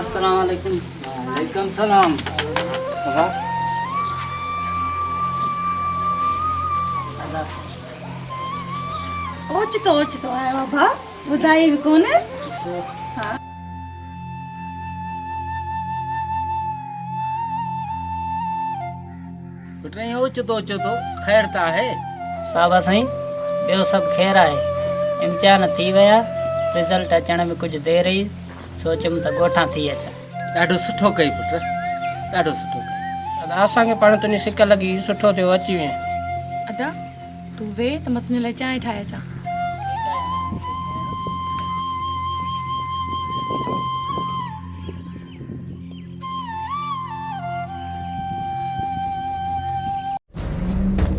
अस्सलाम वालेकुम। वालेकुम सलाम। बाबा ओचितो आयो बाबा ॿुधाई बि कोन्हे। पुट ये ओचतो खैर ता है। बाबा साईं ॿियो सभु ख़ैर आहे। इम्तिहान थी विया, रिज़ल्ट अचण में कुझु देरि रही, सोचियमि त ॻोठां थी अचां। ॾाढो सुठो कई पुट, ॾाढो सुठो कई। असांखे पाण तुंहिंजी सिक लॻी, सुठो थियो अची वएं। अदा तूं वे त मां तुंहिंजे लाइ चांहि ठाहे अचां।